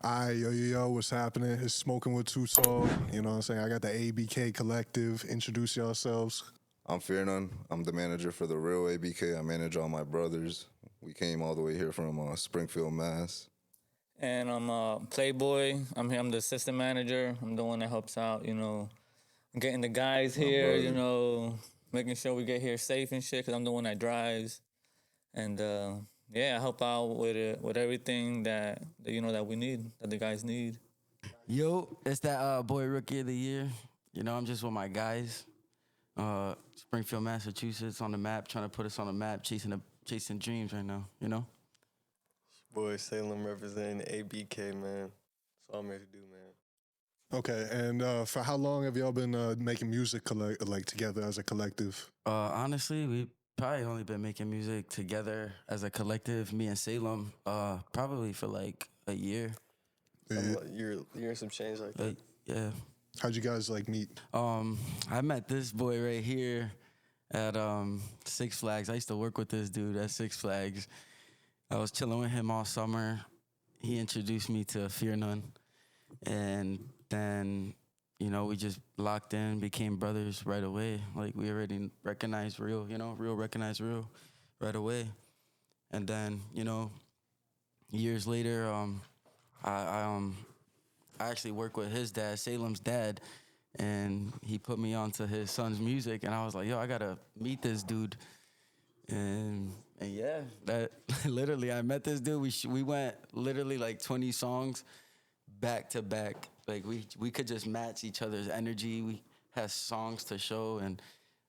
Yo, what's happening? It's Smoking with Too Tall. You know what I'm saying? I got the ABK Collective. Introduce yourselves. I'm Fear None. I'm the manager for the real ABK. I manage all my brothers. We came all the way here from Springfield, Mass. And I'm Playboy. I'm here. I'm the assistant manager. I'm the one that helps out, getting the guys My here, brother. making sure we get here safe and shit, because I'm the one that drives. And yeah, I help out with it, with everything that we need, that the guys need. Yo, it's that boy Rookie of the Year. I'm just with my guys. Springfield, Massachusetts, on the map, trying to put us on the map, chasing dreams right now. Boy, Salem representing ABK, man. That's all I'm here to do, man. Okay, and for how long have y'all been making music together as a collective? Honestly, we probably only been making music together as a collective, me and Salem, probably for like a year. You're and some change like that. Yeah. How'd you guys meet? I met this boy right here at Six Flags. I used to work with this dude at Six Flags. I was chilling with him all summer. He introduced me to Fear None. And then, we just locked in, became brothers right away. Like, we already recognized real, real recognized real right away. And then, years later, I actually work with his dad, Salem's dad, and he put me onto his son's music, and I was like, yo, I gotta meet this dude. And yeah, that literally, I met this dude. We went literally like 20 songs back to back. Like we could just match each other's energy. We had songs to show, and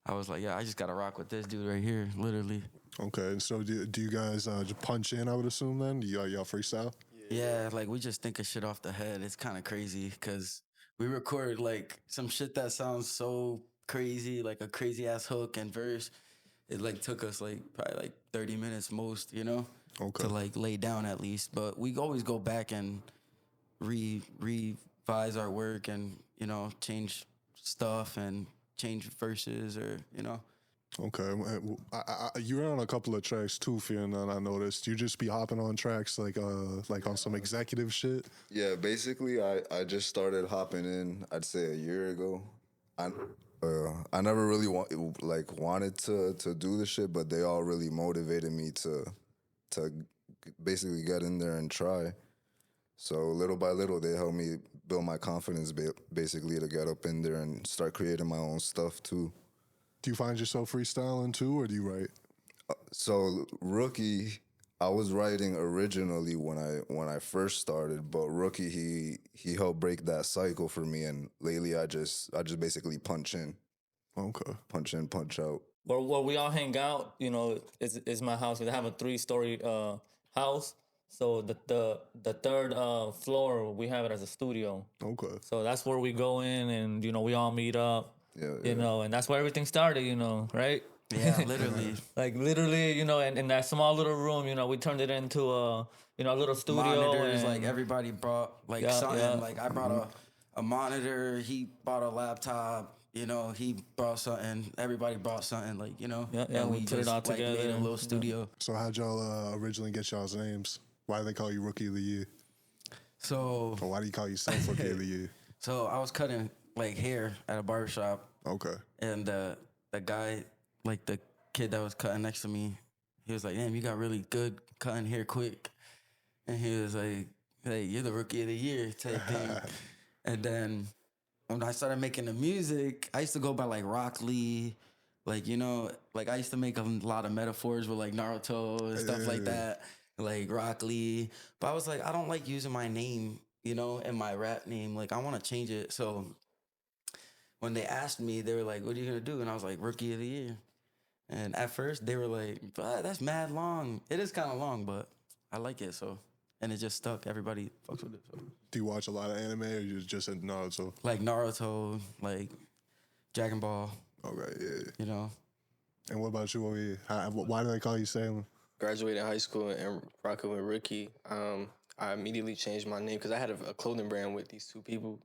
I was like, yeah, I just gotta rock with this dude right here, literally. Okay, so do you guys just punch in, I would assume then? Do y'all freestyle? Yeah, like we just think of shit off the head. It's kind of crazy because we record like some shit that sounds so crazy, like a crazy ass hook and verse. It like took us like probably like 30 minutes most, Okay. to like lay down at least. But we always go back and revise our work and, change stuff and change verses or. Okay, you're on a couple of tracks too, Fear None. I noticed. You just be hopping on tracks like on some executive shit. Yeah, basically, I just started hopping in, I'd say a year ago. I never really wanted to do the shit, but they all really motivated me to basically get in there and try. So little by little, they helped me build my confidence, basically, to get up in there and start creating my own stuff too. Do you find yourself freestyling too, or do you write? So Rookie, I was writing originally when I first started, but Rookie he helped break that cycle for me, and lately I just basically punch in, Okay. punch in, punch out. Where we all hang out, is my house. 'Cause I have a 3-story house. So the third floor, we have it as a studio. Okay. So that's where we go in, and we all meet up. Yeah. And that's where everything started. Right? Yeah, literally. Like literally, in that small little room, we turned it into a little studio. Monitors, and like everybody brought like Yeah, something. yeah. Like I brought a monitor, he brought a laptop, he brought something, everybody brought something, like, Yeah, and we put it all like together. made a little Yeah. studio. So how'd y'all originally get y'all's names? Why do they call you Rookie of the Year? So Or why do you call yourself Rookie of the Year? so I was cutting like hair at a barbershop, Okay. and the guy, like the kid that was cutting next to me, he was like, damn, you got really good cutting hair quick. And he was like, hey, you're the Rookie of the Year type thing. And then when I started making the music, I used to go by like Rock Lee. Like, like I used to make a lot of metaphors with like Naruto and stuff like that. Like Rock Lee. But I was like, I don't like using my name, and my rap name. Like, I want to change it. So when they asked me, they were like, what are you going to do? And I was like, Rookie of the Year. And at first they were like, but that's mad long. It is kind of long, but I like it. So, and it just stuck. Everybody fucks with it. So. Do you watch a lot of anime, or you just in Naruto? Like Naruto, like Dragon Ball, Okay, yeah. And what about you over here? Why do they call you Salem? Graduated high school and rocking with Rookie. I immediately changed my name because I had a clothing brand with these two people.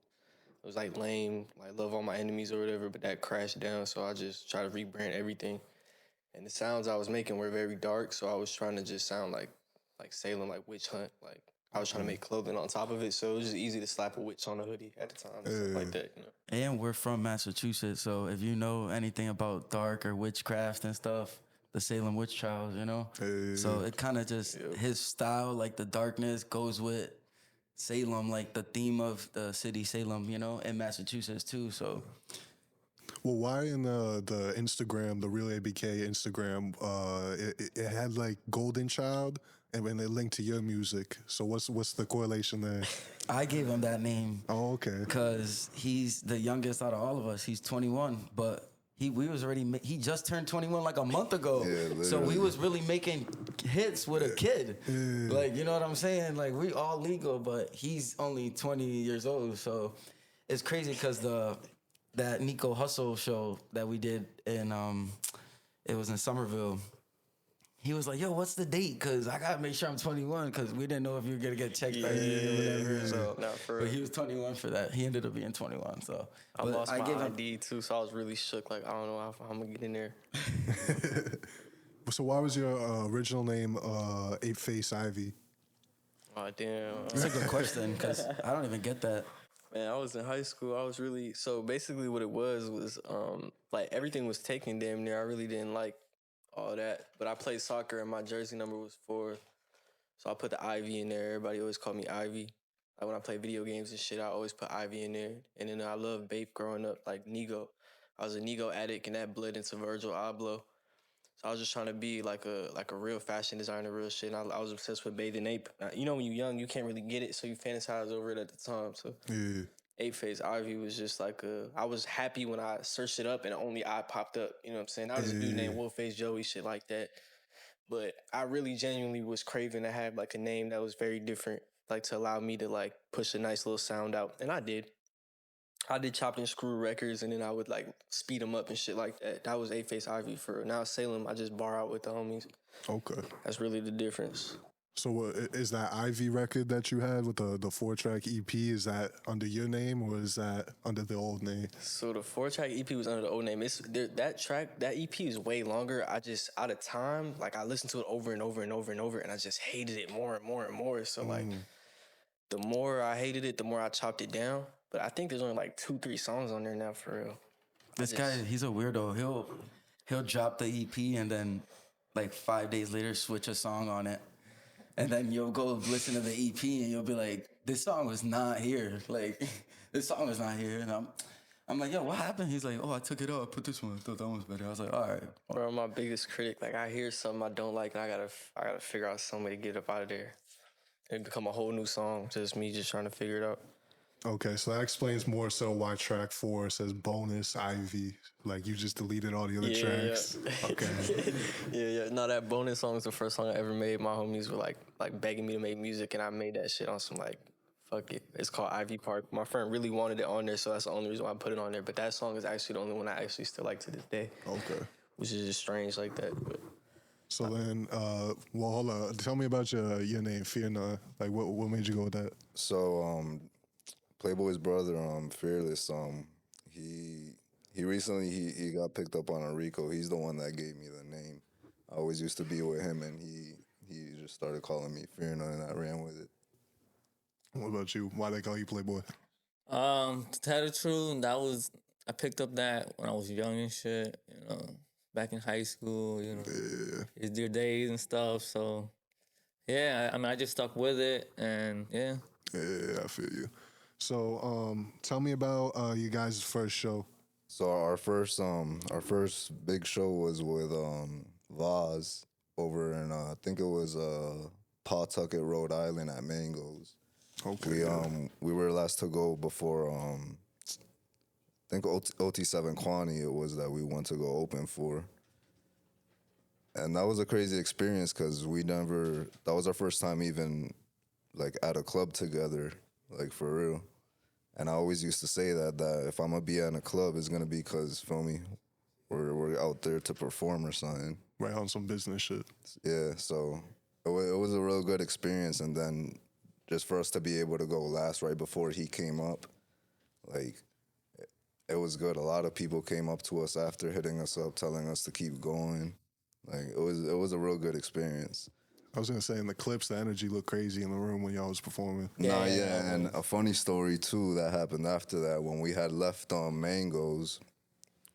It was like lame, like Love All My Enemies or whatever, but that crashed down, so I just tried to rebrand everything. And the sounds I was making were very dark, so I was trying to just sound like Salem, like witch hunt, like I was trying to make clothing on top of it, so it was just easy to slap a witch on a hoodie at the time and stuff like that. You know. And we're from Massachusetts, so if you know anything about dark or witchcraft and stuff, the Salem witch trials, you know. So it kind of just his style, like the darkness, goes with Salem, like the theme of the city Salem, you know, in Massachusetts too. So Well, why in the Instagram, the real ABK Instagram, it had like Golden Child, and when they linked to your music. So what's the correlation there? I gave him that name. Oh, okay. Because he's the youngest out of all of us. He's 21, but he just turned 21 like a month ago. Yeah, so we literally. was really making hits with a kid. Like, you know what I'm saying? Like, we all legal, but he's only 20 years old. So it's crazy because that Nico Hustle show that we did in it was in Somerville. He was like, yo, what's the date? Because I got to make sure I'm 21 because we didn't know if you were going to get checked ID or whatever. So, Nah, for but real. he was 21 for that. He ended up being 21. So I but lost my gave him, ID too, so I was really shook. Like, I don't know how I'm gonna get in there. So why was your original name Eight Face Ivy? Oh damn. That's a good question because I don't even get that. Man, I was in high school. I was really so basically what it was like everything was taken damn near. I really didn't like all that, but I played soccer and my jersey number was 4, so I put the Ivy in there. Everybody always called me Ivy. Like when I play video games and shit, I always put Ivy in there. And then I loved Bape growing up, like Nego. I was a Nego addict, and that bled into Virgil Abloh. So I was just trying to be like a real fashion designer, real shit. And I was obsessed with bathing ape. You know, when you're young, you can't really get it, so you fantasize over it at the time. So Yeah. Eight Face Ivy was just like I was happy when I searched it up and only I popped up. You know what I'm saying? I was a dude named Wolfface Joey, shit like that. But I really genuinely was craving to have like a name that was very different, like to allow me to like push a nice little sound out. And I did. I did chopped and screw records, and then I would like speed them up and shit like that. That was Eight Face Ivy for now. Salem, I just bar out with the homies. Okay. That's really the difference. So is that Ivy record that you had with the 4-track EP, is that under your name or is that under the old name? So the 4-track EP was under the old name. That EP is way longer. I just out of time, like I listened to it over and over and over and over, and I just hated it more and more and more. So like, the more I hated it, the more I chopped it down. But I think there's only like 2-3 songs on there now for real. This guy, he's a weirdo. He'll drop the EP and then like 5 days later switch a song on it. And then you'll go listen to the EP and you'll be like, this song was not here. Like, this song was not here. And I'm like, yo, what happened? He's like, oh, I took it out. I put this one. I thought that one was better. I was like, all right. Bro, I'm my biggest critic. Like, I hear something I don't like, and I gotta figure out some way to get it up out of there. It become a whole new song. Just me just trying to figure it out. Okay, so that explains more so why track 4 says bonus Ivy. Like you just deleted all the other tracks. Yeah. Okay. yeah. No, that bonus song was the first song I ever made. My homies were like begging me to make music, and I made that shit on some like, fuck it. It's called Ivy Park. My friend really wanted it on there, so that's the only reason why I put it on there. But that song is actually the only one I actually still like to this day. Okay. Which is just strange like that. But So then, well, hold on. Tell me about your name, Fear None. Like, what made you go with that? So, Playboy's brother, Fearless, he recently he got picked up on a RICO. He's the one that gave me the name. I always used to be with him, and he just started calling me Fear None, and I ran with it. What about you? Why they call you Playboy? To tell the truth, I picked up that when I was young and shit, you know, back in high school, you know, it's your days and stuff. So, yeah, I mean, I just stuck with it, and yeah. Yeah, I feel you. So, tell me about you guys' first show. So our first big show was with Vaz over in I think it was Pawtucket, Rhode Island at Mango's. Okay. We were last to go before I think OT7 Kwani it was that we went to go open for. And that was a crazy experience because that was our first time even like at a club together, like for real. And I always used to say that if I'm gonna be at a club, it's gonna be because, feel me, we're out there to perform or something. Right, on some business shit. Yeah, so it was a real good experience. And then just for us to be able to go last right before he came up, like, it was good. A lot of people came up to us after hitting us up, telling us to keep going. Like, it was a real good experience. I was gonna say in the clips, the energy looked crazy in the room when y'all was performing. Nah, Yeah, yeah, and a funny story too that happened after that. When we had left on Mangoes,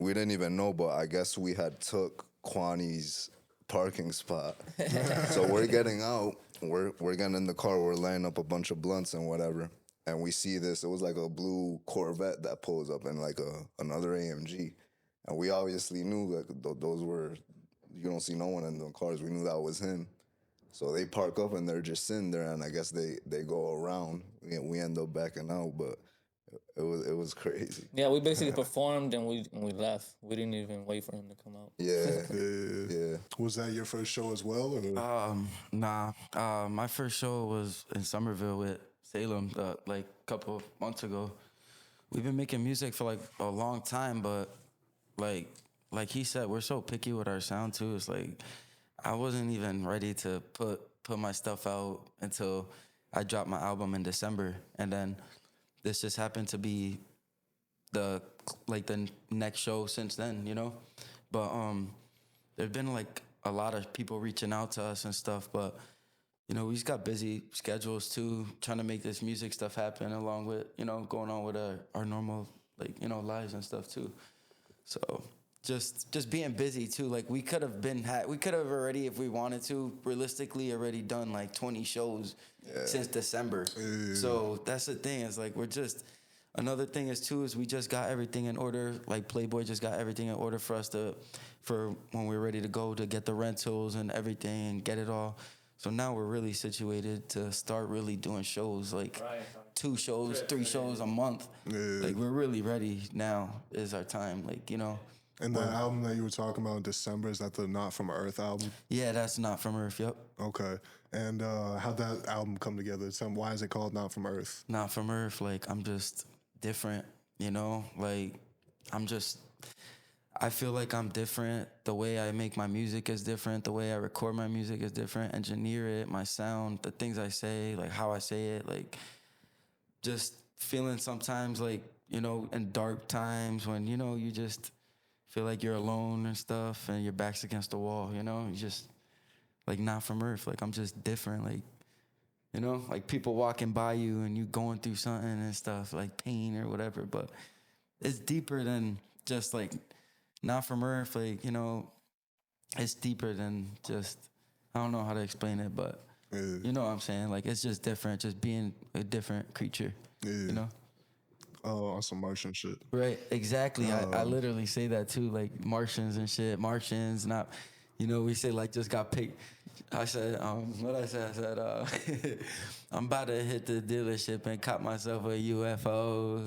we didn't even know, but I guess we had took Kwani's parking spot. So we're getting out, we're getting in the car, we're laying up a bunch of blunts and whatever, and we see this. It was like a blue Corvette that pulls up in like another AMG, and we obviously knew that those were. You don't see no one in the cars. We knew that was him. So they park up and they're just sitting there, and I guess they go around. We end up backing out, but it was crazy. Yeah, we basically performed and we left. We didn't even wait for him to come out. Yeah, Yeah. yeah. Was that your first show as well? Or? Nah. My first show was in Somerville with Salem, like a couple of months ago. We've been making music for like a long time, but like he said, we're so picky with our sound too. It's like I wasn't even ready to put my stuff out until I dropped my album in December, and then this just happened to be the next show since then, you know. But there's been like a lot of people reaching out to us and stuff, but you know, we just got busy schedules too, trying to make this music stuff happen along with, you know, going on with our normal, like, you know, lives and stuff too. So just being busy too. Like we could have already, if we wanted to, realistically already done like 20 shows since December. So that's the thing, is like another thing is too, is we just got everything in order. Like Playboy just got everything in order for us for when we're ready to go, to get the rentals and everything and get it all. So now we're really situated to start really doing shows, like 2 shows, 3 shows a month. Like we're really ready now is our time, like, you know. And the album that you were talking about in December, is that the Not From Earth album? Yeah, that's Not From Earth, yep. Okay. And how'd that album come together? Why is it called Not From Earth? Not From Earth, like I'm just different, you know? Like I feel like I'm different. The way I make my music is different. The way I record my music is different. Engineer it, my sound, the things I say, like how I say it, like just feeling sometimes like, you know, in dark times when, you know, you just feel like you're alone and stuff and your back's against the wall, you know? You just, like, not from Earth. Like, I'm just different. Like, you know? Like, people walking by you and you going through something and stuff, like pain or whatever. But it's deeper than just, like, not from Earth. Like, you know, it's deeper than just, I don't know how to explain it, but you know what I'm saying? Like, it's just different, just being a different creature, you know? On some Martian shit. Right, exactly. I literally say that too, like Martians and shit. Martians, not, you know, we say like just got picked. I said, what I said, I'm about to hit the dealership and cop myself a UFO.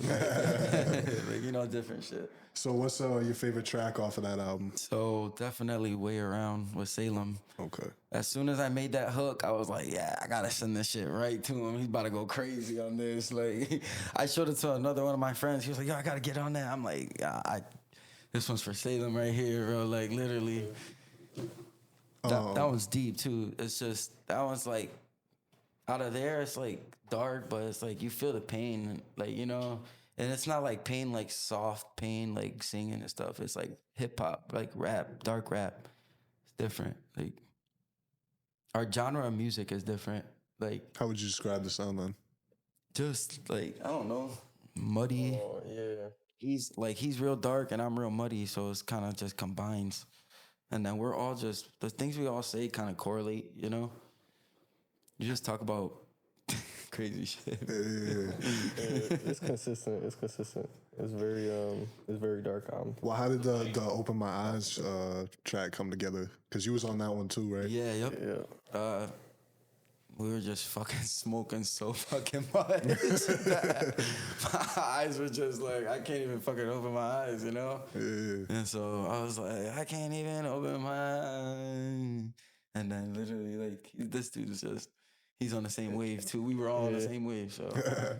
Like, you know, different shit. So what's your favorite track off of that album? So definitely Way Around with Salem. Okay. As soon as I made that hook, I was like, yeah, I gotta send this shit right to him. He's about to go crazy on this. Like, I showed it to another one of my friends. He was like, yo, I gotta get on that. I'm like, yeah, this one's for Salem right here, bro. Like, literally. That one's deep too. It's just, that one's like, out of there, it's like dark, but it's like you feel the pain, like, you know. And it's not like pain, like soft pain, like singing and stuff. It's like hip hop, like rap, dark rap. It's different. Like, our genre of music is different. Like, How would you describe the sound then? just like, I don't know, muddy. Oh, yeah. He's real dark and I'm real muddy, so it's kind of just combines. And then we're all just, the things we all say kind of correlate, you know? You just talk about crazy shit. Yeah, it's consistent. It's consistent. It's very dark album. Well, how did the Open My Eyes track come together? Because you was on that one too, right? Yeah, yep. Yeah. We were just fucking smoking so fucking much. My eyes were just like, I can't even fucking open my eyes, you know? Yeah. And so I was like, I can't even open my eyes. And then literally, like, this dude is just, he's on the same wave too. We were all on the same wave, so.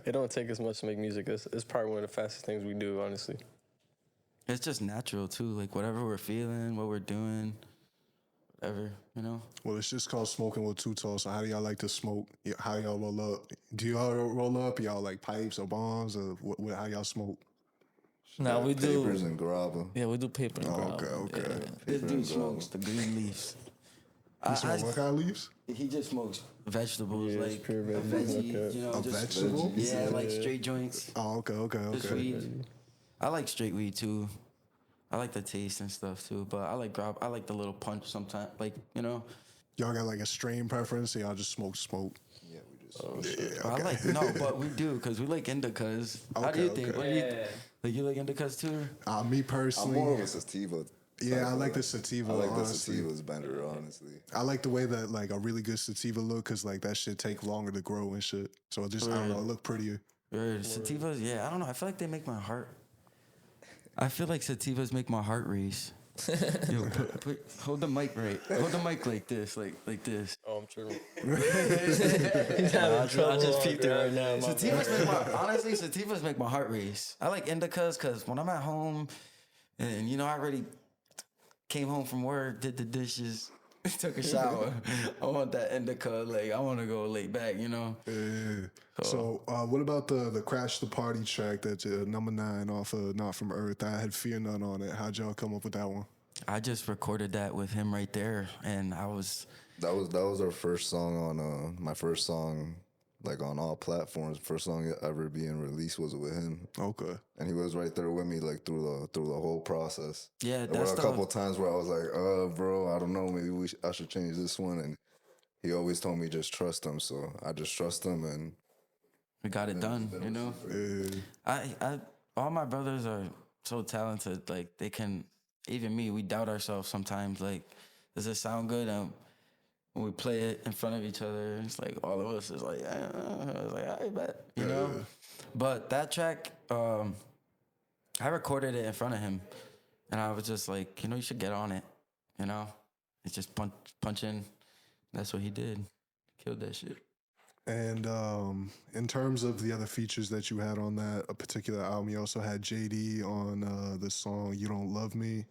It don't take as much to make music. It's probably one of the fastest things we do, honestly. It's just natural too, like whatever we're feeling, what we're doing, whatever, you know? Well, it's just called Smoking with Two Tall. So how do y'all like to smoke? How y'all roll up? Do y'all roll up? Y'all like pipes or bongs, or how y'all smoke? Now we do. Papers and grabber. Yeah, we do paper and grab. Okay. This dude smokes the green leaves. You smoke what kind of leaves? He just smokes vegetables, Yeah, it's like pure a vegetables, veggie, okay. you know, A just vegetable? yeah, like straight joints, Oh, okay. just weed. I like straight weed too. I like the taste and stuff too, but I like the little punch sometimes, like you know. Y'all got like a strain preference, or y'all just smoke? Yeah, we just. Yeah, I okay. like no, but we do because we like indicas. How do you think? Okay. What do you like? You like indicas too? Me I'm personally, more of a sativa. yeah, I like the sativa. I like honestly. the sativas better, honestly. I like the way that like a really good sativa look, cause like that shit take longer to grow and shit. So it just I don't know, it look prettier. Sativas, yeah, I don't know. I feel like they make my heart. I feel like sativas make my heart race. Yo, hold the mic right. Hold the mic like this, like this. Oh, I'm tripping. I just peeped it right now. Honestly, sativas make my heart race. I like indicas because when I'm at home, and you know, I already came home from work, did the dishes, took a shower. I want that indica, like I want to go lay back, you know. Yeah. So what about the Crash the Party track that's number 9 off of Not From Earth? I had Fear None on it. How'd y'all come up with that one? I just recorded that with him right there, and I was. That was our first song on my first song, like on all platforms. First song ever being released was with him, Okay. and he was right there with me like through the whole process. Yeah, There were that's a couple times where I was like, bro, I don't know, maybe I should change this one, and he always told me just trust him. So I just trust him, and We got it done, you know. Yeah. I all my brothers are so talented. Like they can, even me, we doubt ourselves sometimes. Like, does it sound good? And when we play it in front of each other, it's like all of us is like, I was like, I bet, you know. But that track, I recorded it in front of him, and I was just like, you know, you should get on it, you know. It's just punch in. That's what he did. Killed that shit. And in terms of the other features that you had on that a particular album, you also had JD on the song "You Don't Love Me,"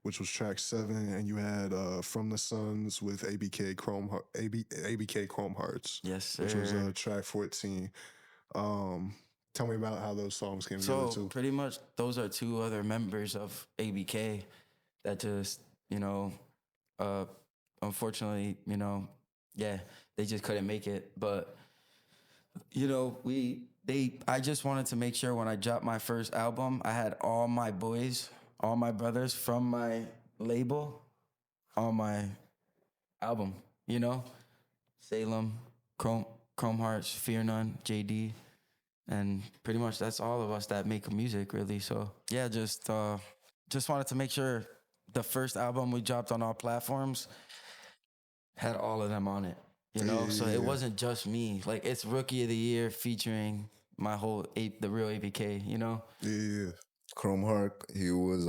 which was track 7, and you had "From the Suns" with ABK Chrome Hearts, Yes, sir. which was track 14. Tell me about how those songs came together So too. pretty much those are 2 other members of ABK that just, you know, unfortunately, you know, yeah, they just couldn't make it. But, you know, I just wanted to make sure when I dropped my first album, I had all my boys, all my brothers from my label on my album, you know? Salem, Chrome Hearts, Fear None, JD. And pretty much that's all of us that make music, really. So yeah, just wanted to make sure the first album we dropped on all platforms had all of them on it, you know. So it wasn't just me. Like it's Rookie of the Year featuring my whole the real ABK, you know. Yeah. Chrome Heart, he was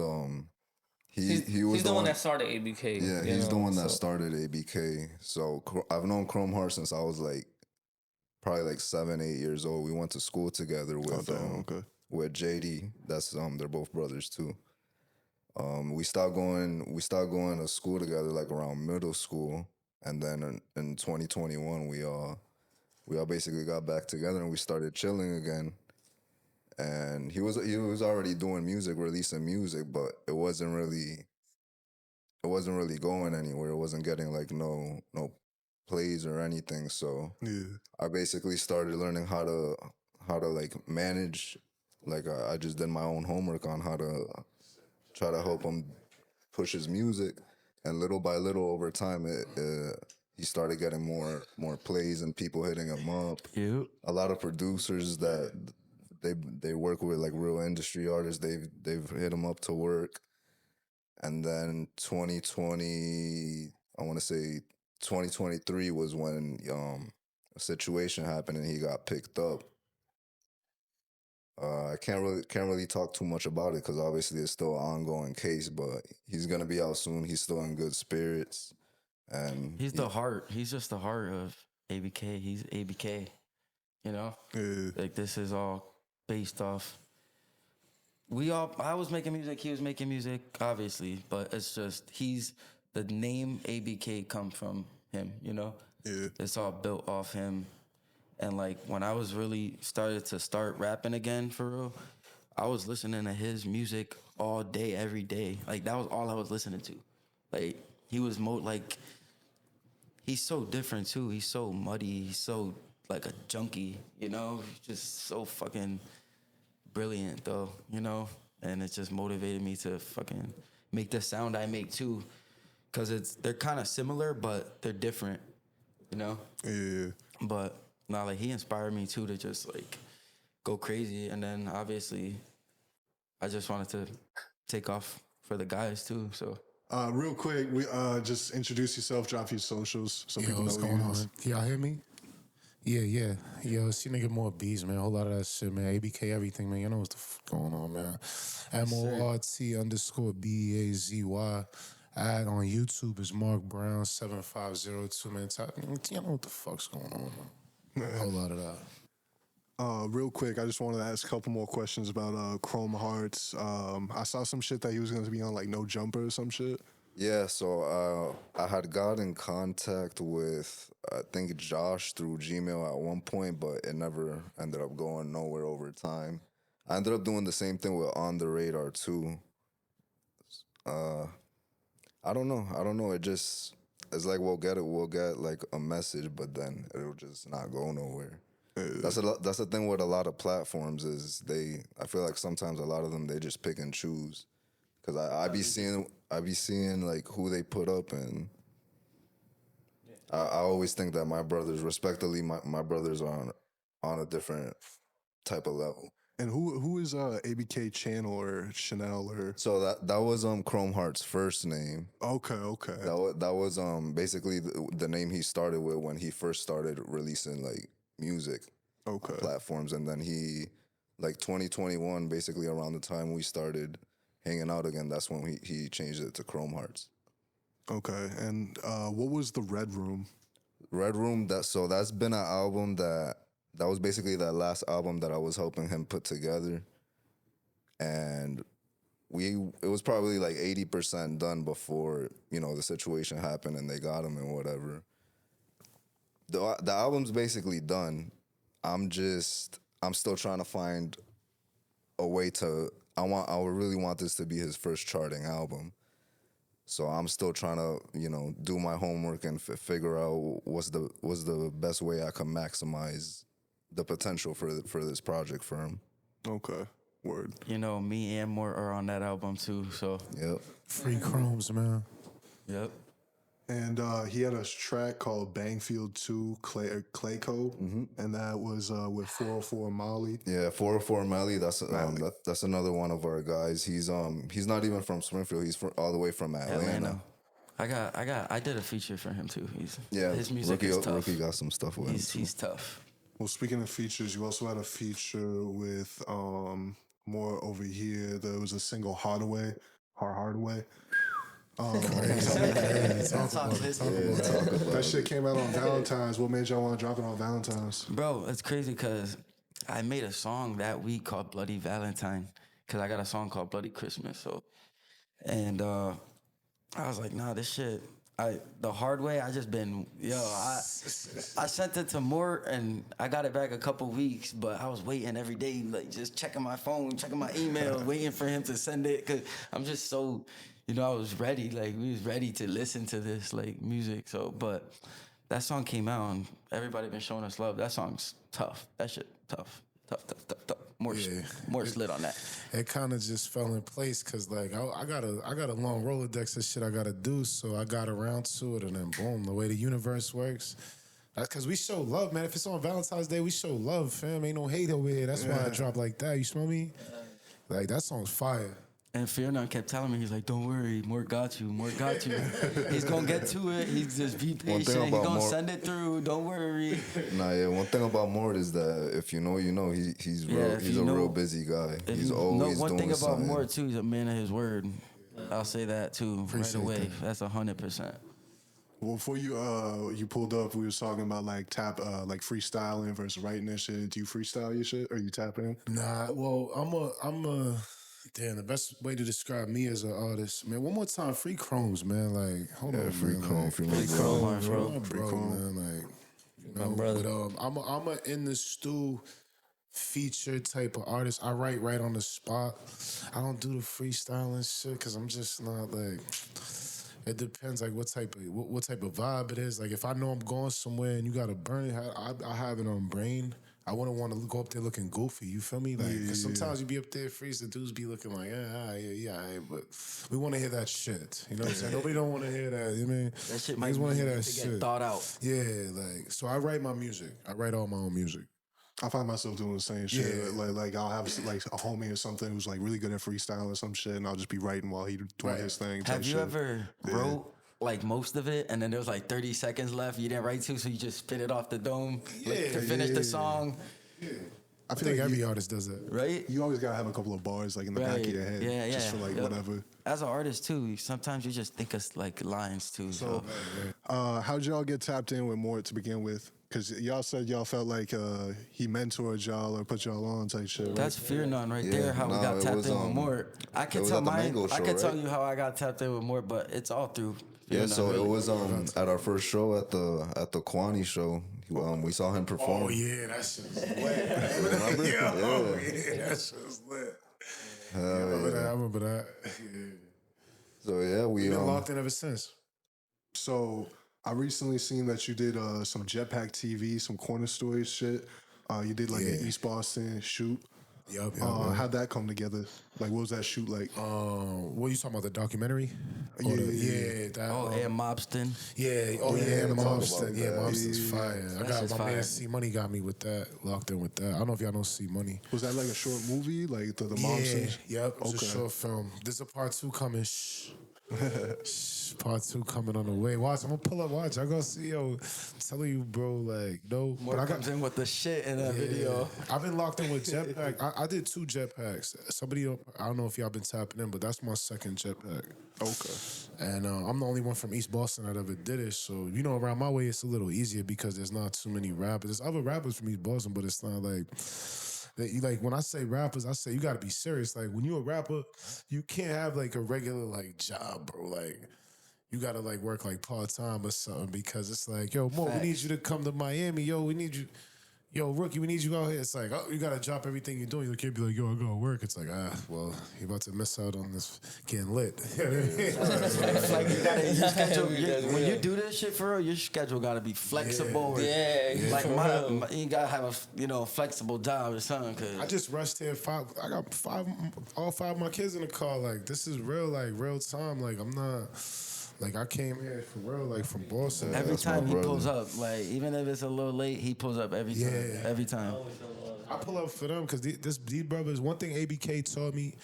he was He's the one that started ABK. Yeah, you he's the know, one that so- started ABK. So I've known Chrome Heart since I was like probably like 7, 8 years old. We went to school together Okay. with JD. That's they're both brothers too. We stopped going to school together like around middle school, and then in 2021 we all basically got back together and we started chilling again. And he was already doing music, releasing music, but it wasn't really going anywhere. It wasn't getting like no plays or anything. So Yeah. I basically started learning how to like manage. Like I just did my own homework on how to try to help him push his music, and little by little over time, he started getting more plays and people hitting him up. Yep. A lot of producers that they work with, like real industry artists, they've hit him up to work. And then 2020, I want to say 2023 was when a situation happened and he got picked up. I can't really talk too much about it because obviously it's still an ongoing case, but he's gonna be out soon. He's still in good spirits, and He's the heart. He's just the heart of ABK. He's ABK, you know. Yeah. Like this is all based off. I was making music. He was making music, obviously, but it's just the name ABK comes from him, you know. Yeah. It's all built off him. And like when I was really started to start rapping again for real, I was listening to his music all day, every day. Like that was all I was listening to. Like he was like he's so different too. He's so muddy. He's so like a junkie, you know? He's just so fucking brilliant though, you know? And it just motivated me to fucking make the sound I make too. Cause they're kind of similar, but they're different, you know? Yeah. But nah, like he inspired me too to just like go crazy. And then obviously I just wanted to take off for the guys too. So Real quick, we just introduce yourself, drop your socials so people know What's who going you is. on? Can y'all hear me? Yeah. Yo, it's your nigga Mort Beazy, man. A whole lot of that shit, man. ABK, everything, man. You know what's the going on, man. MORT_BEAZY. Ad on YouTube is Mark Brown 7502, man. You know what the fuck's going on, man. A whole lot of that. Real quick, I just wanted to ask a couple more questions about Chrome Hearts. I saw some shit that he was going to be on like No Jumper or some shit. Yeah, so I had got in contact with I think Josh through Gmail at one point, but it never ended up going nowhere over time. I ended up doing the same thing with On the Radar too. I don't know. It's like we'll get like a message, but then it'll just not go nowhere. That's the thing with a lot of platforms is I feel like sometimes a lot of them they just pick and choose. Cause I be seeing like who they put up, and I always think that my brothers, respectively, my brothers are on a different type of level. And who is ABK Channel or Chanel or? So that was Chrome Heart's first name. Okay. That was basically the name he started with when he first started releasing like music on platforms, and then he like 2021, basically around the time we started hanging out again, that's when he changed it to Chrome Hearts. Okay, and what was the Red Room? Red Room, that's been an album that was basically that last album that I was helping him put together. And it was probably like 80% done before, the situation happened and they got him and whatever. The album's basically done. I'm still trying to find a way to I would really want this to be his first charting album. So I'm still trying to, do my homework and figure out what's the best way I can maximize the potential for this project for him. Okay, word. you know, me and Mort are on that album too. So Yep. Free Chromes, man. yep. And he had a track called Bangfield 2 Clayco, and that was with 404 Molly. Yeah, 404 Mally. That's another one of our guys. He's not even from Springfield. He's all the way from Atlanta. I did a feature for him too. His music Rookie, is tough. Rookie got some stuff with him too. He's tough. Well, speaking of features, you also had a feature with more over here. There was a single Hardaway. That shit came out on Valentine's. What made y'all want to drop it on Valentine's? Bro, it's crazy because I made a song that week called Bloody Valentine because I got a song called Bloody Christmas. So, and I was like, nah, this shit. The hard way. I sent it to Mort and I got it back a couple weeks, but I was waiting every day, like just checking my phone, checking my email, waiting for him to send it because I'm just so. I was ready. Like, we was ready to listen to this, like, music. So, but that song came out, and everybody been showing us love. That song's tough. That shit, tough. More lit on that. It kind of just fell in place because, like, I got a long Rolodex of shit I got to do, so I got around to it, and then boom, the way the universe works. That's because we show love, man. If it's on Valentine's Day, we show love, fam. Ain't no hate over here. That's why I drop like that. You smell me? Like, that song's fire. And Fiernan kept telling me, he's like, don't worry, Mort got you. He's going to get to it. He's just be patient. He's going to send it through. Don't worry. One thing about Mort is that if you know, you know. He's a real busy guy. He's always one doing thing about something. Mort, too, he's a man of his word. I'll say that, too, right away. That's 100%. Well, before you pulled up, we was talking about like freestyling versus writing and shit. Do you freestyle your shit or you tap in? Nah, well, I'm a damn, the best way to describe me as an artist, man. One more time, Free Chromes, man. Like, hold on, Free man. Chrome, Like, free bro, Free Chrome. man. Like, My brother. But I'm a in the stew feature type of artist. I write right on the spot. I don't do the freestyling shit because I'm just not like. It depends, like what type of vibe it is. Like if I know I'm going somewhere and you got to burn it, I have it on brain. I wouldn't want to go up there looking goofy. You feel me? Like, because sometimes you be up there, freeze, the dudes be looking like, but we want to hear that shit. You know what I'm saying? Nobody don't want to hear that. You know what I mean? That shit Niggas might want to hear need that to shit. get thought out. Yeah, like so. I write my music. I write all my own music. I find myself doing the same shit. Yeah. Like I'll have like a homie or something who's like really good at freestyle or some shit, and I'll just be writing while he doing his thing. type Have you shit. ever wrote like most of it, and then there was like 30 seconds left you didn't write to, so you just spit it off the dome to finish the song, I I feel think like every artist does that. right? you always gotta have a couple of bars like in the back of your head, just for like Yep. whatever. As an artist too, sometimes you just think of like lines too. So, How'd y'all get tapped in with Mort to begin with? Because y'all said y'all felt like he mentored y'all or put y'all on type shit. Right? that's Fear None right Yeah, there. How we no, got it tapped was, in with Mort. I it could was tell at the mine. Mango I show, could tell right? you how I got tapped in with Mort, but it's all through. Fear Yeah, None, so really. it was at our first show at the Kwani show. We saw him perform. Oh yeah, that shit was lit. Remember? Yeah, that shit was lit. I remember that. Yeah. So yeah, we We've been locked in ever since. So I recently seen that you did some Jetpack TV, some corner story shit. You did like an East Boston shoot. Yup. How'd that come together? Like, what was that shoot like? What you talking about? The documentary? Yeah. That. And Mobston. Yeah. Oh yeah, Yeah, the talk Mobster. about Yeah, that. Mobster's fire. I got shit's my fire. man C Money got me with that. Locked in with that. I don't know if y'all know C Money. Was that like a short movie, like the Yeah. Mobsters? Yep. It's Okay. a short film. There's a part 2 coming. Shh. Shh. Part 2 coming on the way. Watch. I'm gonna pull up. Watch. I gonna see. Yo, telling you, bro. Like no. Mort but I comes in with the shit in that Yeah. video. I've been locked in with Jetpack. I did 2 Jetpacks. Somebody, I don't know if y'all been tapping in, but that's my second Jetpack. Okay. And I'm the only one from East Boston that ever did it. So, you know, around my way, it's a little easier because there's not too many rappers. There's other rappers from East Boston, but it's not like... Like when I say rappers, I say you gotta be serious. Like when you're a rapper, you can't have like a regular like job, bro. Like you gotta like work like part-time or something because it's like, yo, Mo, we need you to come to Miami. Yo, we need you. Yo, Rookie, we need you out here. It's like, oh, you gotta drop everything you're doing. You can't be like, yo, I gotta work. It's like, well, you're about to miss out on this getting lit. You know what I mean? It's like you gotta, your schedule, when you do this shit for real, your schedule gotta be flexible. Like you gotta have a flexible job or something. Cause I just rushed here. I got all 5 of my kids in the car. Like this is real, like real time. Like I'm not. Like I came here for real, like from Boston. every that's my time he brother. pulls up, like even if it's a little late, he pulls up every time. Yeah. Every time. I pull up for them because these brothers. One thing ABK taught me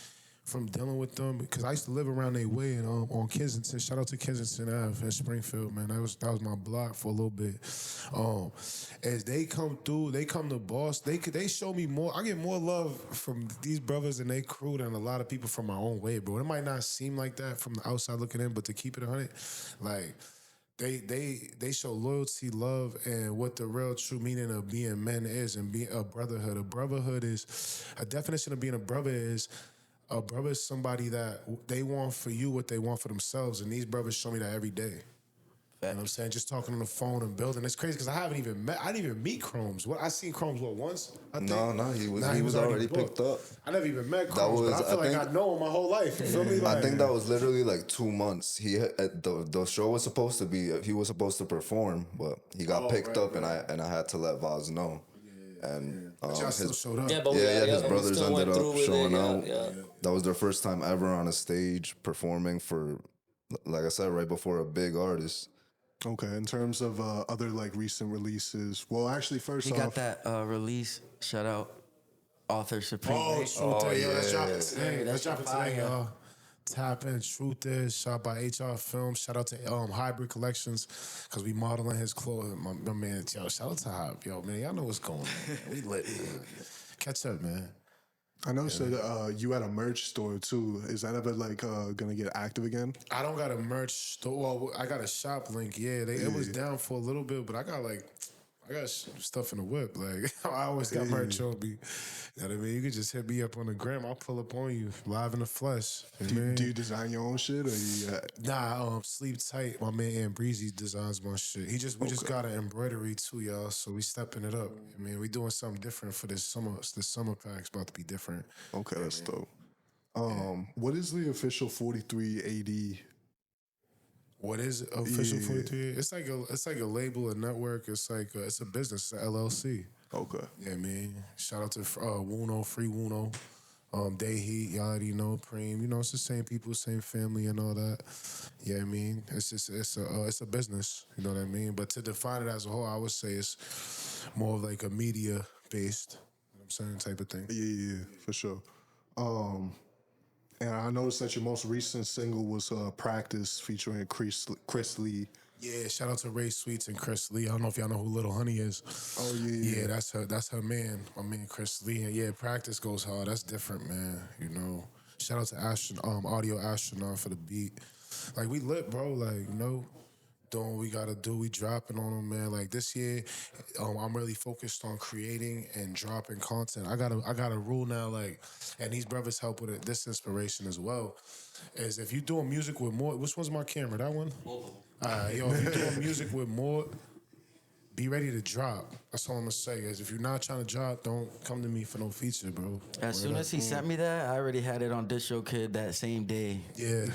from dealing with them, because I used to live around their way and on Kensington. Shout out to Kensington Ave in Springfield, man. That was my block for a little bit. As they come through, they come to Boston. They show me more. I get more love from these brothers and they crew than a lot of people from my own way, bro. It might not seem like that from the outside looking in, but to keep it 100, like. They show loyalty, love, and what the real true meaning of being men is, and being a brotherhood. A brotherhood is a definition of being a brother is somebody that they want for you what they want for themselves, and these brothers show me that every day. You know what I'm saying? Just talking on the phone and building. It's crazy because I didn't even meet Chromes. I seen Chromes once? I think. No, he was already booked. picked up. I never even met Chromes, but I feel like I know him my whole life. You feel me? I think that was literally like 2 months. The show was supposed to be, he was supposed to perform, but he got picked up, and I had to let Vaz know. And But y'all still showed up. Yeah, but his we brothers still ended went through up with showing it, out. yeah. That was their first time ever on a stage performing for, like I said, right before a big artist. Okay. In terms of other like recent releases, well, actually, first He off, got that release. Shout out, Author Supreme. Oh, Truth Is. Yo, that's dropping today. Hey, That's dropping fire. today, y'all. Tap in. Truth Is. Shot by HR Films. Shout out to Hybrid Collections because we modeling his clothes. My man, yo, shout out to Hype. Yo, man, y'all know what's going on, man. We lit, man. Catch up, man. I noticed that you had a merch store too. Is that ever like gonna get active again? I don't got a merch store. Well, I got a shop link. Yeah, it was down for a little bit, but I got stuff in the whip. Like I always got merch on me. You know what I mean? You can just hit me up on the gram. I'll pull up on you live in the flesh. Do you design your own shit or you? Nah, Sleep Tight. My man Mort Beazy designs my shit. We just got an embroidery too, y'all. So we stepping it up. I mean, we doing something different for this summer. This summer pack's about to be different. Okay, that's dope. What is the official 43 AD What is it? Official 43? It's like a label, a network. It's a business, it's a LLC. Okay. Yeah, man. Shout out to Wuno, Free Wuno, Day Heat, y'all already know, Preem. You know, it's the same people, same family, and all that. Yeah, I mean, it's a business. You know what I mean? But to define it as a whole, I would say it's more of like a media based. You know what I'm saying, type of thing. Yeah, for sure. And I noticed that your most recent single was "Practice" featuring Chris Lee. Yeah, shout out to Ray Sweets and Chris Lee. I don't know if y'all know who Little Honey is. Oh yeah. Yeah, that's her man. My man Chris Lee. And yeah, Practice goes hard. That's different, man. You know. Shout out to Audio Astronaut for the beat. Like we lit, bro. Like, you know, doing what we gotta do. We dropping on them, man. Like this year, I'm really focused on creating and dropping content. I got a rule now, like, and these brothers help with it. This inspiration as well. Is if you doing music with Mort, which one's my camera? That one? All right, yo, if you doing music with Mort, be ready to drop. That's all I'm gonna say. Is if you're not trying to drop, don't come to me for no feature, bro. As soon as he sent me that, I already had it on DistroKid that same day. Yeah.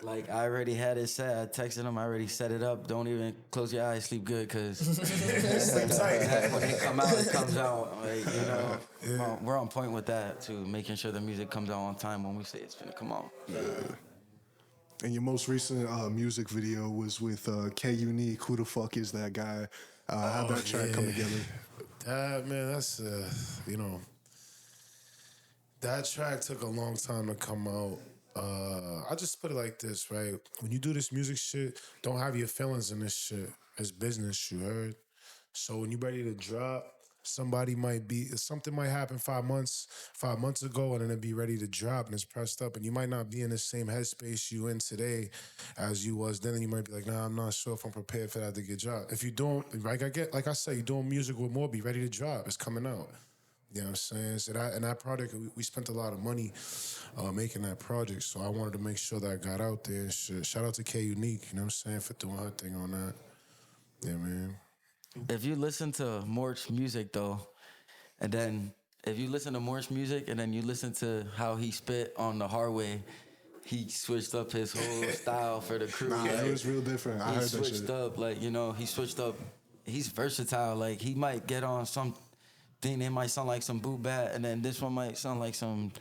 Like, I already had it set. I texted him. I already set it up. Don't even close your eyes. Sleep good, because Sleep tight. when it comes out. Like, you know, we're on point with that, too, making sure the music comes out on time when we say it's finna come out. Yeah. And your most recent music video was with K Unique. Who the fuck is that guy? How'd that track come together? Man, that's you know, that track took a long time to come out. I just put it like this, right? When you do this music shit, don't have your feelings in this shit. It's business, you heard? So when you ready to drop, something might happen 5 months ago, and then it be ready to drop and it's pressed up, and you might not be in the same headspace you in today as you was then, and you might be like, nah, I'm not sure if I'm prepared for that to get dropped. If you don't, like I say, you're doing music with more, be ready to drop. It's coming out. You know what I'm saying? So that project, we spent a lot of money making that project, so I wanted to make sure that I got out there and shit. Shout out to K Unique, you know what I'm saying, for doing her thing on that. Yeah, man. If you listen to Mort's music, though, and then if you listen to Mort's music and then you listen to how he spit on The Hard Way, he switched up his whole style for the crew. Nah, like, it was real different. I heard that shit. He switched up, like, you know, he switched up. He's versatile. Like, he might get on something, it might sound like some boot bat, and then this one might sound like some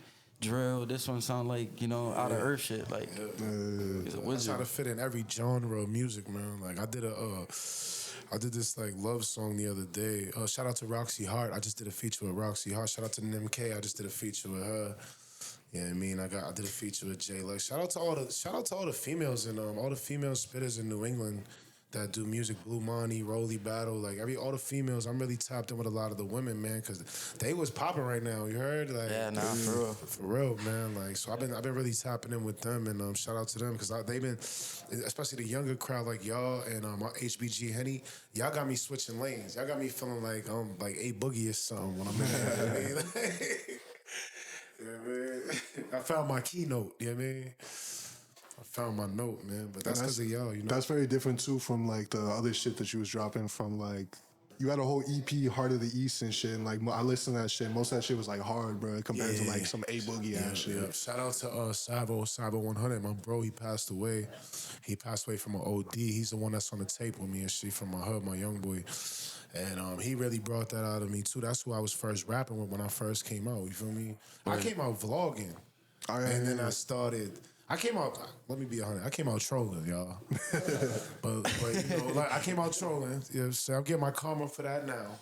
drill. This one sound like, you know, out of earth shit. Like, he's a I wizard. try to fit in every genre of music, man. Like I did this like love song the other day. Shout out to Roxy Hart. I just did a feature with Roxy Hart. Shout out to Nim K. I just did a feature with her. Yeah, I mean, I did a feature with Jay. Like, shout out to all the females and all the female spitters in New England that do music. Blue Monty, Rolly Battle, like all the females. I'm really tapped in with a lot of the women, man, because they was popping right now. You heard? Like, Yeah, nah, for real, man. Like, so I've been really tapping in with them, and shout out to them because they've been, especially the younger crowd like y'all and HBG Henny. Y'all got me switching lanes. Y'all got me feeling like A Boogie or something when I'm in there. You know what I mean? I found my keynote. You know what I mean? I found my note, man, but that's because of y'all, you know? That's very different, too, from, like, the other shit that you was dropping from, like, you had a whole EP, Heart of the East and shit, and, like, I listened to that shit. Most of that shit was, like, hard, bro, compared to, like, some A Boogie ass shit. Yeah. Shout out to Sabo 100. My bro, he passed away. He passed away from an OD. He's the one that's on the tape with me and shit from my hood, my young boy. And he really brought that out of me, too. That's who I was first rapping with when I first came out, you feel me? I came out vlogging, and then I came out, let me be 100, I came out trolling, y'all. but you know, like, I came out trolling. You know, so I'm getting my karma for that now.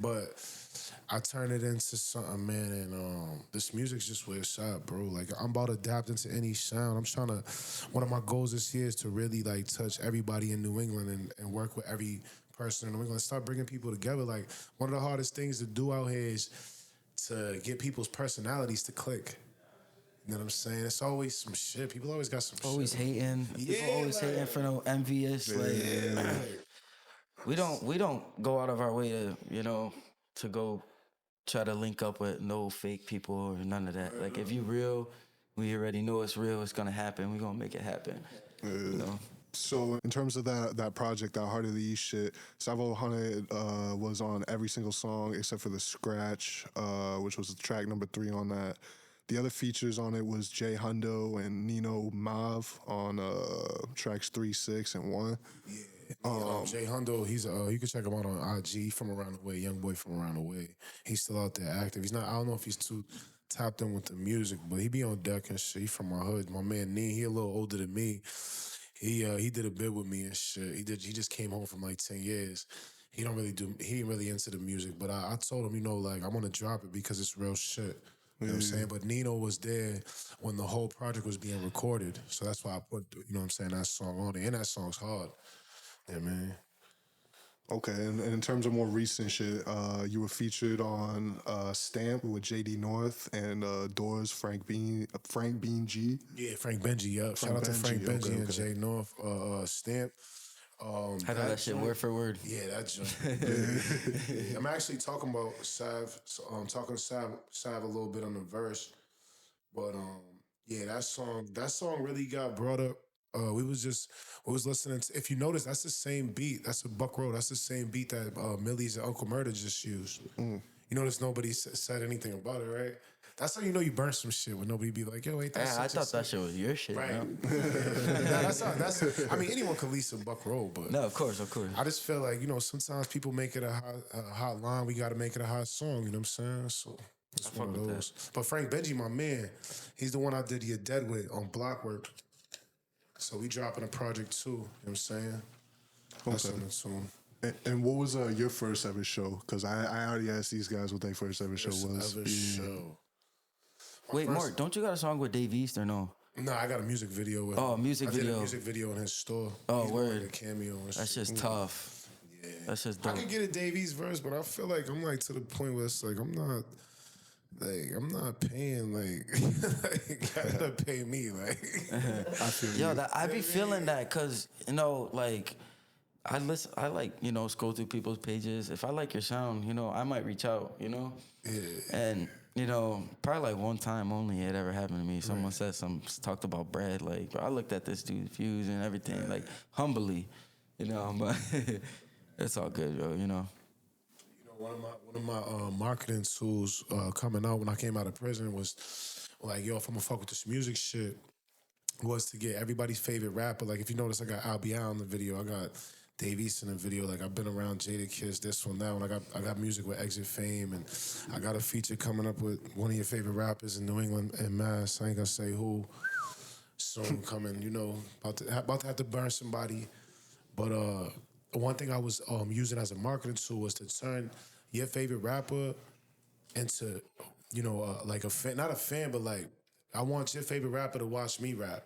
But I turned it into something, man, and this music's just where it's at, bro. Like, I'm about to adapt into any sound. One of my goals this year is to really, like, touch everybody in New England and work with every person in New England. Start bringing people together. Like, one of the hardest things to do out here is to get people's personalities to click. You know what I'm saying? It's always some shit. People always got some always shit. hating. People always hating for no envious. We don't go out of our way to, you know, to go try to link up with no fake people or none of that. Like, if you real, we already know it's real. It's gonna happen. We gonna make it happen. You know? So in terms of that project, that Heart of the East shit, Savo 100 was on every single song except for the scratch, which was track number 3 on that. The other features on it was Jay Hundo and Nino Mav on tracks 3, 6, and 1. Jay Hundo, he's you can check him out on IG from around the way, young boy from around the way. He's still out there active. He's not. I don't know if he's too tapped in with the music, but he be on deck and shit. He from my hood. My man Nee, he a little older than me. He did a bit with me and shit. He just came home from like 10 years. He ain't really into the music, but I told him, like, I'm gonna drop it because it's real shit. You know what I'm saying? But Nino was there when the whole project was being recorded. So that's why I put, that song on it. And that song's hard. Yeah, man. Okay, and in terms of more recent shit, you were featured on Stamp with JD North and Doors Frank Bean G. Yeah, Frank Benji, yeah. Shout out to Frank Benji and Jay North. Stamp. I know that shit word for word. Yeah, that joint. Yeah. I'm actually talking about Sav. Talking to Sav a little bit on the verse, but yeah, that song really got brought up. We was listening to. If you notice, that's the same beat. That's a Buck Road. That's the same beat that Millie's and Uncle Murder just used. You notice nobody said anything about it, right? That's how you know you burnt some shit when nobody be like, yo, wait, that's I thought that shit was your shit. right. No? I mean, anyone could lease a Buck Road, but No, of course. I just feel like, sometimes people make it a hot line. We got to make it a hot song. You know what I'm saying? So it's one of those. But Frank Benji, my man, he's the one I did You're Dead with on Blockwork. So we dropping a project too. You know what I'm saying? That's in the tune. And what was your first ever show? Because I already asked these guys what their first ever show was. Show. Wait, Mort, don't you got a song with Dave East or no? No, I got a music video with him. Music video. I did a music video in his store. Oh, He's word. doing a cameo and That's shit. just tough. Yeah. That's just I dope. can get a Dave East verse, but I feel like I'm like to the point where it's like I'm not paying like gotta pay me like. I feel Yo, you. I be feeling that because, like, I like, scroll through people's pages. If I like your sound, I might reach out, Yeah. And, probably like one time only it ever happened to me. Someone said talked about bread. Like, bro, I looked at this dude's views and everything, like, humbly, but it's all good, bro, One of my marketing tools coming out when I came out of prison was like, yo, if I'm gonna fuck with this music shit, was to get everybody's favorite rapper. Like, if you notice, I got ABK on the video. I got Dave East in the video. Like, I've been around Jada Kiss, this one, that one. I got music with Exit Fame, and I got a feature coming up with one of your favorite rappers in New England and Mass. I ain't gonna say who. Soon coming, about to have to burn somebody. But one thing I was using as a marketing tool was to turn your favorite rapper into, like a fan, not a fan, but like, I want your favorite rapper to watch me rap.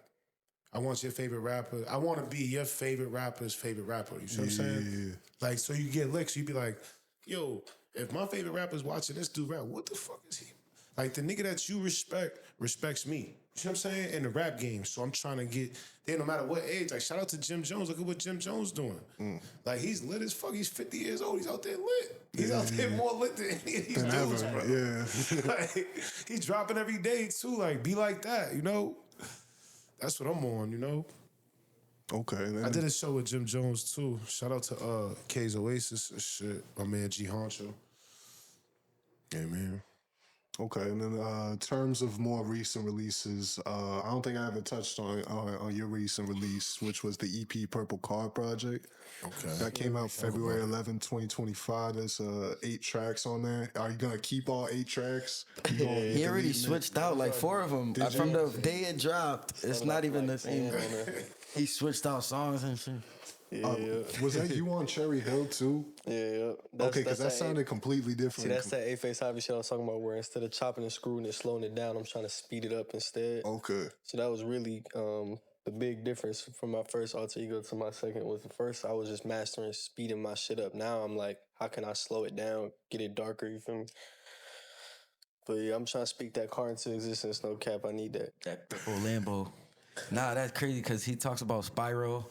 I want your favorite rapper. I want to be your favorite rapper's favorite rapper. You see what I'm saying? Like, so you get licks. You be like, yo, if my favorite rapper's watching this dude rap, what the fuck is he? Like, the nigga that you respects me. You see what I'm saying? In the rap game. So I'm trying to get there no matter what age. Like, shout out to Jim Jones. Look at what Jim Jones doing. Like, he's lit as fuck. He's 50 years old. He's out there lit. He's out there more lit than any of these dudes, bro. Yeah. Like, he's dropping every day, too. Like, be like that, That's what I'm on, Okay. I did a show with Jim Jones, too. Shout out to K's Oasis and shit. My man G Honcho. Yeah, man. Okay, and then in terms of more recent releases, I don't think I ever touched on your recent release, which was the EP Purple Car Project. Okay. That came out February 11, 2025. There's 8 tracks on there. Are you going to keep all 8 tracks? He already switched out like 4 of them. From the day it dropped, it's not even the same. He switched out songs and shit. Was that you on Cherry Hill too? Yeah. Okay, because that sounded completely different. See, that's that A-Face Javi shit I was talking about where instead of chopping and screwing and slowing it down, I'm trying to speed it up instead. Okay. So that was really the big difference from my first alter ego to my second. Was the first I was just mastering, speeding my shit up. Now I'm like, how can I slow it down, get it darker, you feel me? But yeah, I'm trying to speak that car into existence, no cap, I need that. That purple Lambo. Nah, that's crazy because he talks about Spiral.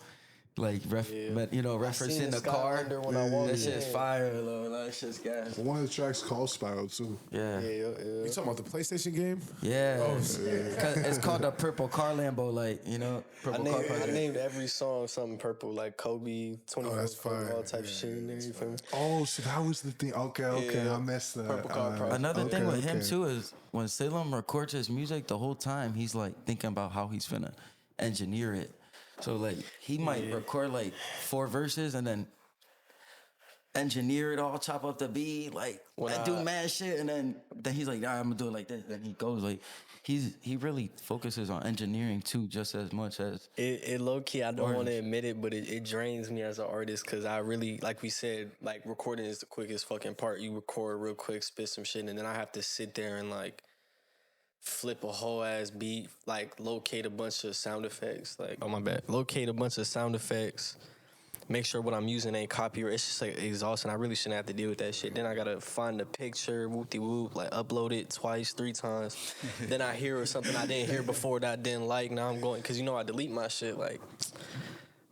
like referencing the Sky car. Under when I walked That shit's in. fire, though. That shit's gas. One of the tracks called Spiral too. Yeah. You talking about the PlayStation game? Yeah. Oh, 'Cause it's called the Purple Car Lambo, like, Purple Car I Project. named every song something purple, like Kobe, 24, that's fire. all type of shit in there. You feel me? Oh, so that was the thing. Okay, Yeah. I messed that. Purple Car Project. Another thing with him okay. too is when Salem records his music, the whole time he's like thinking about how he's finna engineer it. So like he might record like 4 verses and then engineer it all, chop up the beat, like do mad shit, and then he's like, I'm gonna do it like this. Then he goes like he really focuses on engineering too, just as much as It low key, I don't want to admit it, but it drains me as an artist because I really, like we said, like recording is the quickest fucking part. You record real quick, spit some shit, and then I have to sit there and like flip a whole ass beat, like locate a bunch of sound effects, like locate a bunch of sound effects, make sure what I'm using ain't copyright. It's just like exhausting. I really shouldn't have to deal with that shit. Then I gotta find the picture, whoop-de-whoop, like upload it twice, 3 times. Then I hear something I didn't hear before that I didn't like. Now I'm going, cause I delete my shit, like,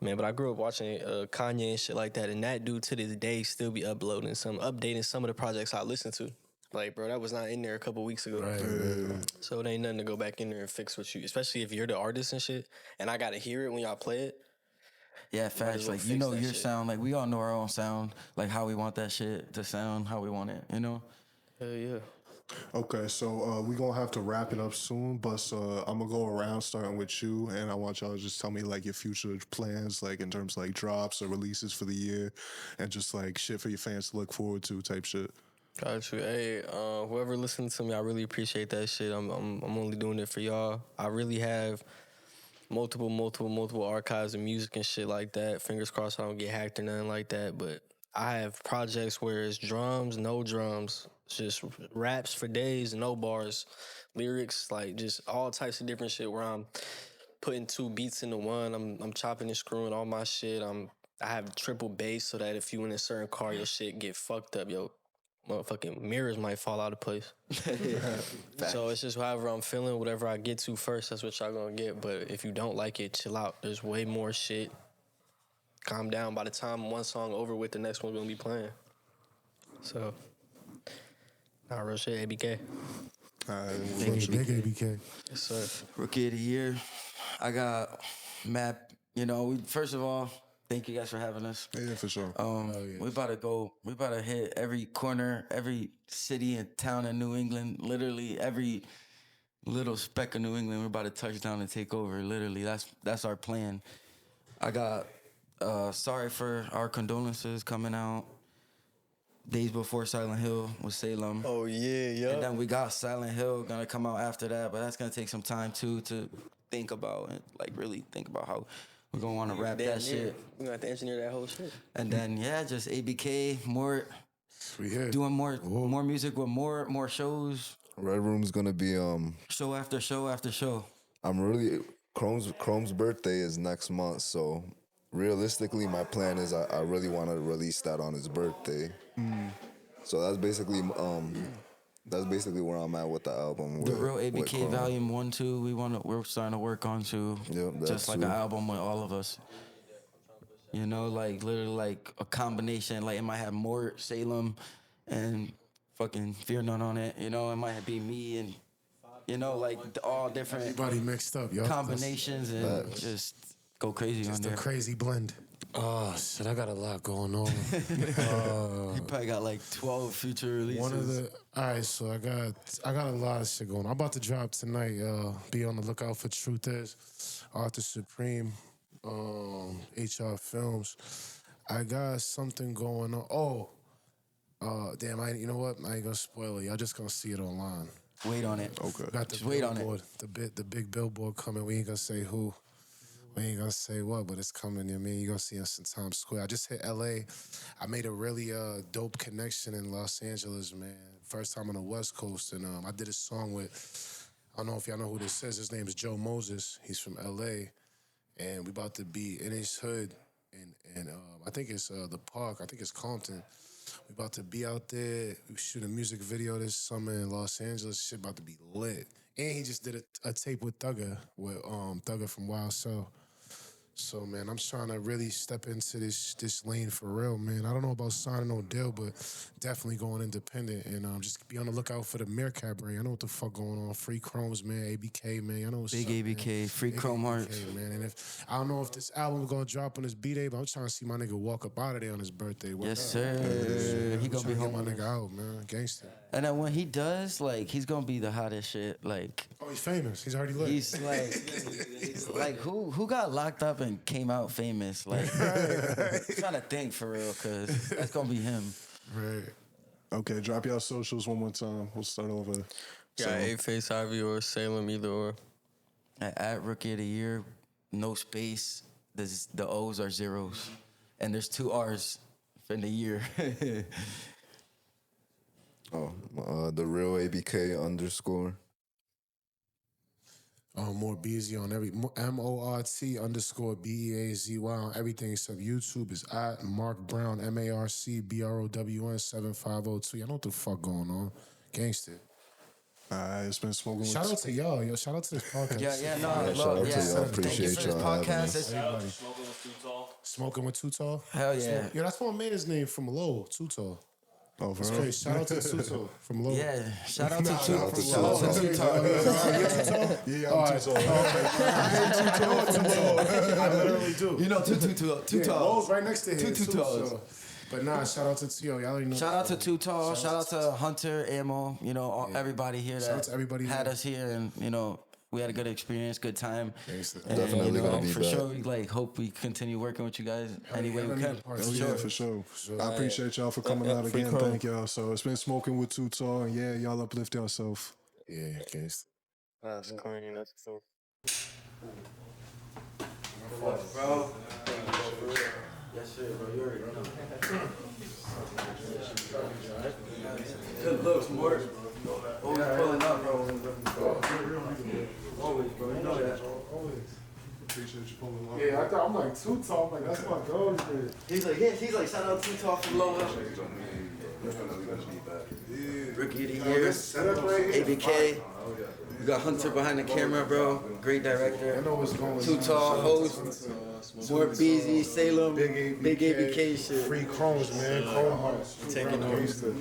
man, but I grew up watching Kanye and shit like that, and that dude to this day still be updating some of the projects I listen to. Like, bro, that was not in there a couple weeks ago. Right. So it ain't nothing to go back in there and fix what you, especially if you're the artist and shit, and I gotta hear it when y'all play it. yeah, facts. well Like fix that your shit. sound. Like we all know our own sound, like how we want that shit to sound, how we want it. Hell yeah. Okay, so we're gonna have to wrap it up soon, but I'm gonna go around starting with you, and I want y'all to just tell me like your future plans, like in terms of like drops or releases for the year, and just like shit for your fans to look forward to type shit. Got you. Hey, whoever listened to me, I really appreciate that shit. I'm only doing it for y'all. I really have multiple archives of music and shit like that. Fingers crossed I don't get hacked or nothing like that. But I have projects where it's drums, no drums, just raps for days, no bars, lyrics, like just all types of different shit where I'm putting 2 beats into one. I'm chopping and screwing all my shit. I have triple bass so that if you in a certain car, your shit get fucked up, yo. Motherfucking mirrors might fall out of place. So it's just however I'm feeling, whatever I get to first, that's what y'all gonna get. But if you don't like it, chill out. There's way more shit. Calm down. By the time one song over with, the next one's gonna be playing. So, nah, real shit, ABK. Big ABK. Yes, sir. Rookie of the year. I got Map. First of all, thank you guys for having us. Yeah, for sure. We about to hit every corner, every city and town in New England, literally every little speck of New England. We're about to touch down and take over, literally. That's our plan. I got Sorry for Our Condolences coming out. Days Before Silent Hill with Salem. Oh, yeah. And then we got Silent Hill gonna come out after that, but that's gonna take some time too to think about and like really think about how we're gonna want to wrap that shit. We're gonna have to engineer that whole shit. And then just ABK, more We here. doing more music with more shows, Red Room's gonna be show after show after show. I'm really Chrome's birthday is next month, so realistically my plan is I really want to release that on his birthday. So that's basically where I'm at with the album. The real with ABK Chrome. Volume 1, 2, we're starting to work on too. Yep, that just like too. an album with all of us. Like literally like a combination. Like it might have Mort, Salem, and fucking Fear None on it. It might be me and like all different Everybody mixed up, yo. combinations and just go crazy on It's a there. crazy blend. Oh shit, I got a lot going on. You probably got like 12 future releases. All right, so I got a lot of shit going on. I'm about to drop tonight. Be on the lookout for Truth Is, Arthur Supreme, HR Films. I got something going on. Damn! You know what? I ain't gonna spoil it. Y'all just gonna see it online. Wait on it. Okay. Got the Just wait on it. billboard, the big billboard coming. We ain't gonna say who. We ain't gonna say what, but it's coming. You're gonna see us in Times Square. I just hit LA. I made a really dope connection in Los Angeles, man. First time on the West Coast, and I did a song with, I don't know if y'all know who this is. His name is Joe Moses. He's from LA, and we about to be in his hood, and I think it's the park. I think it's Compton. We about to be out there. We shoot a music video this summer in Los Angeles. Shit about to be lit. And he just did a tape with Thugger from Wild Cell. So, man, I'm trying to really step into this lane for real, man. I don't know about signing no deal, but definitely going independent and just be on the lookout for the Meerkat brand. I know what the fuck going on. Free Chromes, man. ABK, man. I know what's Big up, ABK, man. free Big Chrome ABK, Hearts. man. And if I don't know if this album gonna drop on his B-Day, but I'm trying to see my nigga walk up out of there on his birthday. What Yes, up? sir. He I'm gonna be trying to home get my with nigga us. out, man. Gangster. And then when he does, like, he's gonna be the hottest shit. Like, Oh, he's famous. He's already lit. he's like who got locked up and came out famous? Like, I'm trying to think for real, cause that's gonna be him. Right. Okay, drop y'all socials one more time. We'll start over. Yeah, A-Face Ivy or Salem, either or. At Rookie of the Year, no space. The O's are zeros, and there's 2 R's in the year. The real ABK _. Mort Beazy on every MORT_BEAZY on everything except YouTube is at Mark Brown MARCBROWN 7502. Y'all know what the fuck going on. Gangster. It's been smoking with. Shout out to y'all, yo. Shout out to this podcast. No, shout out to look, y'all. Thank you Appreciate for this y'all having podcast. us. Everybody. Smoking with Too Tall. Hell yeah. Yeah, that's what made his name from Low, Too Tall. Oh, for That's real? crazy. Shout out to Too Tall from Low. Yeah, shout out to Shout out to Shout out to Too Tall. Yeah, I'm too tall. I literally do. You know, Too Tall. Low's right next to him. Two Talls. But nah, shout out to Tio. Y'all already know. Shout out to Too Tall. Shout out to Hunter, Ammo. You know, everybody here Shout out that to everybody had here. us here, and you know, we had a good experience, good time. Gangsta. And, Definitely you know, gonna be for back. sure. We like hope we continue working with you guys any way we can. Oh, yeah, for sure. I appreciate y'all for coming out free again. chrome. Thank y'all. So it's been smoking with Too Tall, and yeah, y'all uplift yourself. Yeah, gangsta. That's corny. That's so. Bro. Yes, sir, bro. You already know. Good looks, Mort. Always pulling up, bro. Always, bro. You know that. Appreciate you pulling up. Yeah, I'm like Too Tall. Like that's my goal. He's like, shout out Too Tall from Low. Rookie of the Year, ABK. We got Hunter behind the camera, bro. Great director. I know what's going on. Too Tall host. Mort Beazy, Salem, Big ABK shit. Free Chromes, man. Chrome Hearts. Taking over. Gangsta.